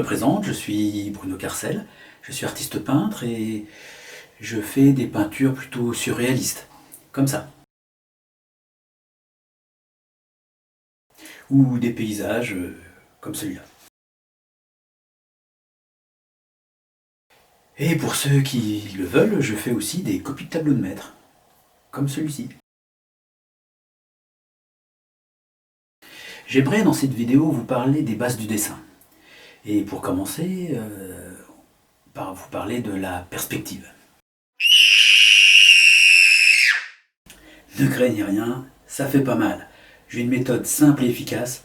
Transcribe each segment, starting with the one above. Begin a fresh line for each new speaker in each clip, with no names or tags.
me présente, je suis Bruno Carcel, je suis artiste peintre et je fais des peintures plutôt surréalistes, comme ça. Ou des paysages comme celui-là. Et pour ceux qui le veulent, je fais aussi des copies de tableaux de maître, comme celui-ci. J'aimerais dans cette vidéo vous parler des bases du dessin. Et pour commencer, par vous parler de la perspective. Ne craignez rien, ça fait pas mal. J'ai une méthode simple et efficace,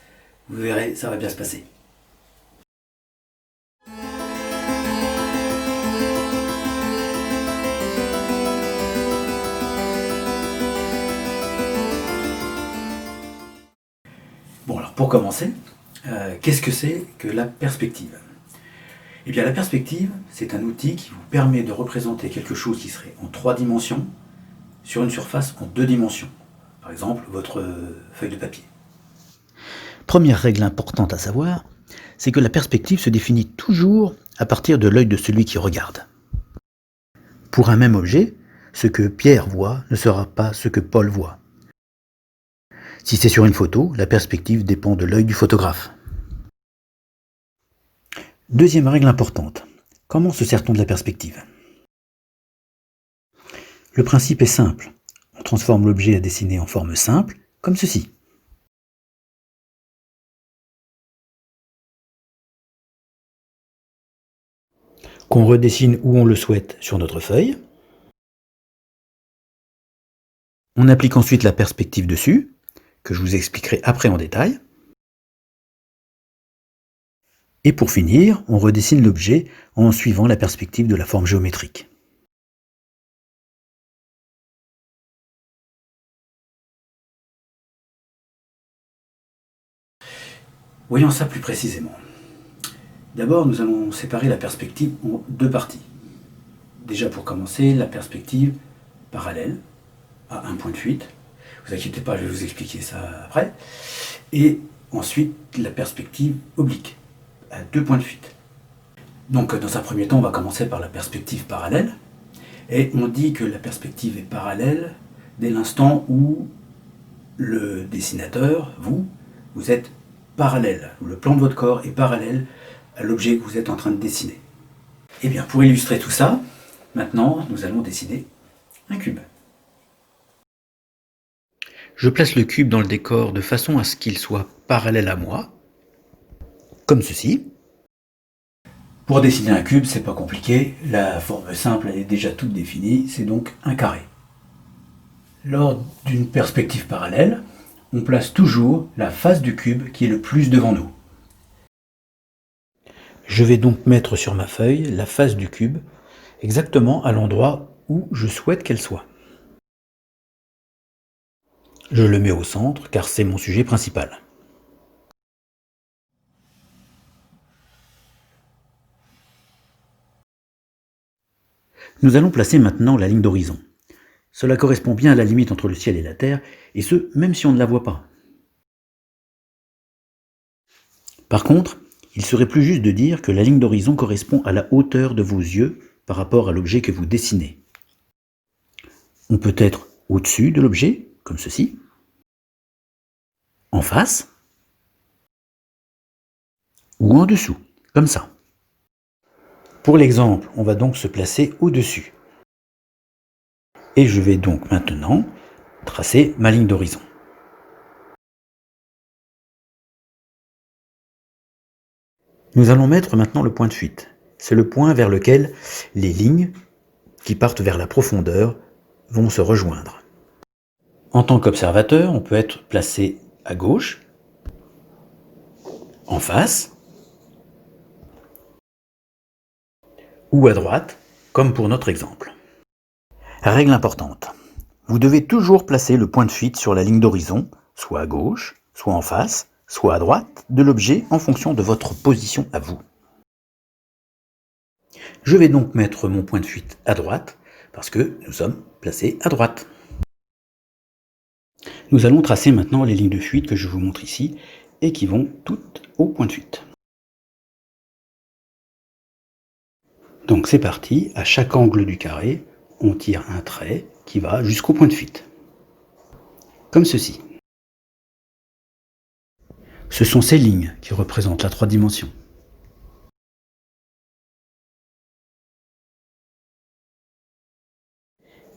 vous verrez, ça va bien se passer. Bon alors pour commencer, qu'est-ce que c'est que la perspective ? Eh bien la perspective, c'est un outil qui vous permet de représenter quelque chose qui serait en 3 dimensions sur une surface en 2 dimensions. Par exemple, votre feuille de papier.
Première règle importante à savoir, c'est que la perspective se définit toujours à partir de l'œil de celui qui regarde. Pour un même objet, ce que Pierre voit ne sera pas ce que Paul voit. Si c'est sur une photo, la perspective dépend de l'œil du photographe. Deuxième règle importante, comment se sert-on de la perspective ? Le principe est simple, on transforme l'objet à dessiner en forme simple, comme ceci. Qu'on redessine où on le souhaite sur notre feuille. On applique ensuite la perspective dessus, que je vous expliquerai après en détail. Et pour finir, on redessine l'objet en suivant la perspective de la forme géométrique.
Voyons ça plus précisément. D'abord, nous allons séparer la perspective en 2 parties. Déjà pour commencer, la perspective parallèle à un point de fuite. Ne vous inquiétez pas, je vais vous expliquer ça après. Et ensuite, la perspective oblique à 2 points de fuite. Donc dans un premier temps, on va commencer par la perspective parallèle. Et on dit que la perspective est parallèle dès l'instant où le dessinateur, vous êtes parallèle. Le plan de votre corps est parallèle à l'objet que vous êtes en train de dessiner. Et bien, pour illustrer tout ça, maintenant, nous allons dessiner un cube.
Je place le cube dans le décor de façon à ce qu'il soit parallèle à moi, comme ceci.
Pour dessiner un cube, c'est pas compliqué, la forme simple elle est déjà toute définie, c'est donc un carré. Lors d'une perspective parallèle, on place toujours la face du cube qui est le plus devant nous.
Je vais donc mettre sur ma feuille la face du cube, exactement à l'endroit où je souhaite qu'elle soit. Je le mets au centre car c'est mon sujet principal. Nous allons placer maintenant la ligne d'horizon. Cela correspond bien à la limite entre le ciel et la terre, et ce, même si on ne la voit pas. Par contre, il serait plus juste de dire que la ligne d'horizon correspond à la hauteur de vos yeux par rapport à l'objet que vous dessinez. On peut être au-dessus de l'objet, comme ceci, en face, ou en dessous, comme ça. Pour l'exemple, on va donc se placer au-dessus. Et je vais donc maintenant tracer ma ligne d'horizon. Nous allons mettre maintenant le point de fuite. C'est le point vers lequel les lignes qui partent vers la profondeur vont se rejoindre. En tant qu'observateur, on peut être placé à gauche, en face, ou à droite, comme pour notre exemple. Règle importante. Vous devez toujours placer le point de fuite sur la ligne d'horizon, soit à gauche, soit en face, soit à droite de l'objet en fonction de votre position à vous. Je vais donc mettre mon point de fuite à droite, parce que nous sommes placés à droite. Nous allons tracer maintenant les lignes de fuite que je vous montre ici, et qui vont toutes au point de fuite.
Donc c'est parti, à chaque angle du carré, on tire un trait qui va jusqu'au point de fuite. Comme ceci. Ce sont ces lignes qui représentent la 3 dimensions.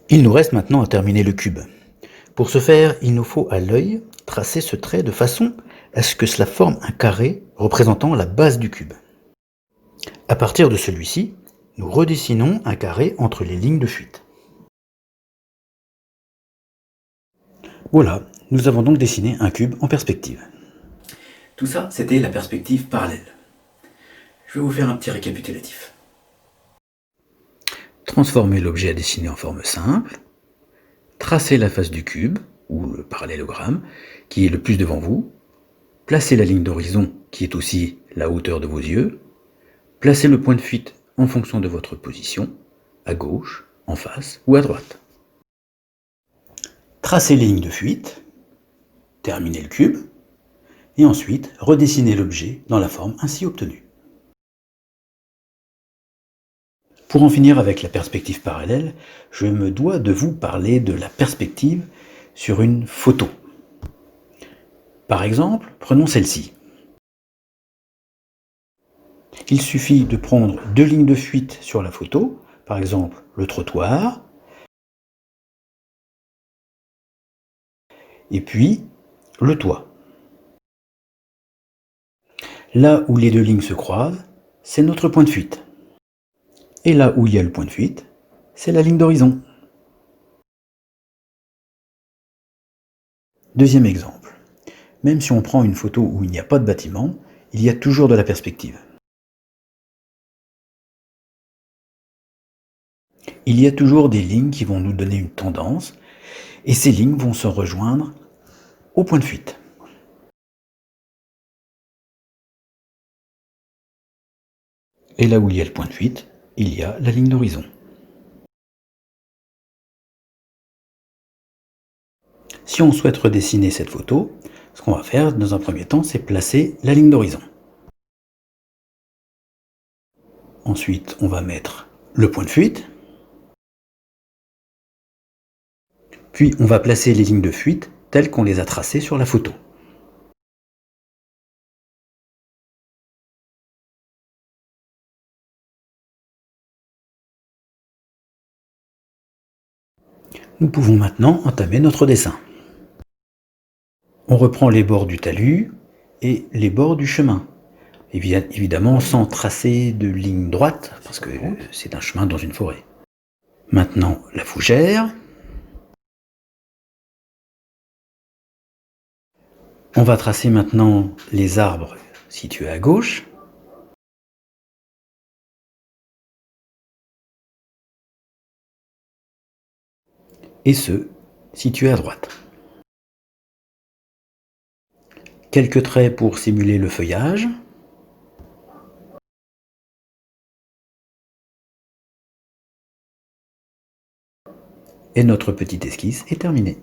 Il nous reste maintenant à terminer le cube. Pour ce faire, il nous faut à l'œil tracer ce trait de façon à ce que cela forme un carré représentant la base du cube. À partir de celui-ci, nous redessinons un carré entre les lignes de fuite. Voilà, nous avons donc dessiné un cube en perspective. Tout ça, c'était la perspective parallèle. Je vais vous faire un petit récapitulatif. Transformer l'objet à dessiner en forme simple, tracer la face du cube, ou le parallélogramme, qui est le plus devant vous, placer la ligne d'horizon, qui est aussi la hauteur de vos yeux, placer le point de fuite en fonction de votre position, à gauche, en face ou à droite. Tracer les lignes de fuite, terminer le cube, et ensuite redessiner l'objet dans la forme ainsi obtenue. Pour en finir avec la perspective parallèle, je me dois de vous parler de la perspective sur une photo. Par exemple, prenons celle-ci. Il suffit de prendre 2 lignes de fuite sur la photo, par exemple le trottoir, et puis le toit. Là où les 2 lignes se croisent, c'est notre point de fuite. Et là où il y a le point de fuite, c'est la ligne d'horizon. Deuxième exemple. Même si on prend une photo où il n'y a pas de bâtiment, il y a toujours de la perspective. Il y a toujours des lignes qui vont nous donner une tendance, et ces lignes vont se rejoindre au point de fuite. Et là où il y a le point de fuite, il y a la ligne d'horizon. Si on souhaite redessiner cette photo, ce qu'on va faire dans un premier temps, c'est placer la ligne d'horizon. Ensuite, on va mettre le point de fuite. Puis on va placer les lignes de fuite telles qu'on les a tracées sur la photo. Nous pouvons maintenant entamer notre dessin. On reprend les bords du talus et les bords du chemin. Évidemment sans tracer de ligne droite, parce que c'est un chemin dans une forêt. Maintenant, la fougère. On va tracer maintenant les arbres situés à gauche. Et ceux situés à droite. Quelques traits pour simuler le feuillage. Et notre petite esquisse est terminée.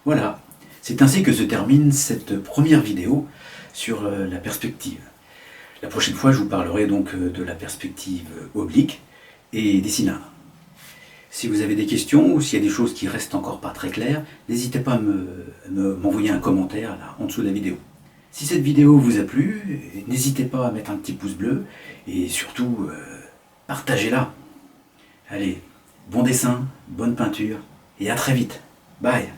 Voilà, c'est ainsi que se termine cette première vidéo sur la perspective. La prochaine fois, je vous parlerai donc de la perspective oblique et des cylindres. Si vous avez des questions ou s'il y a des choses qui restent encore pas très claires, n'hésitez pas à m'envoyer un commentaire là, en dessous de la vidéo. Si cette vidéo vous a plu, n'hésitez pas à mettre un petit pouce bleu et surtout partagez-la. Allez, bon dessin, bonne peinture et à très vite. Bye.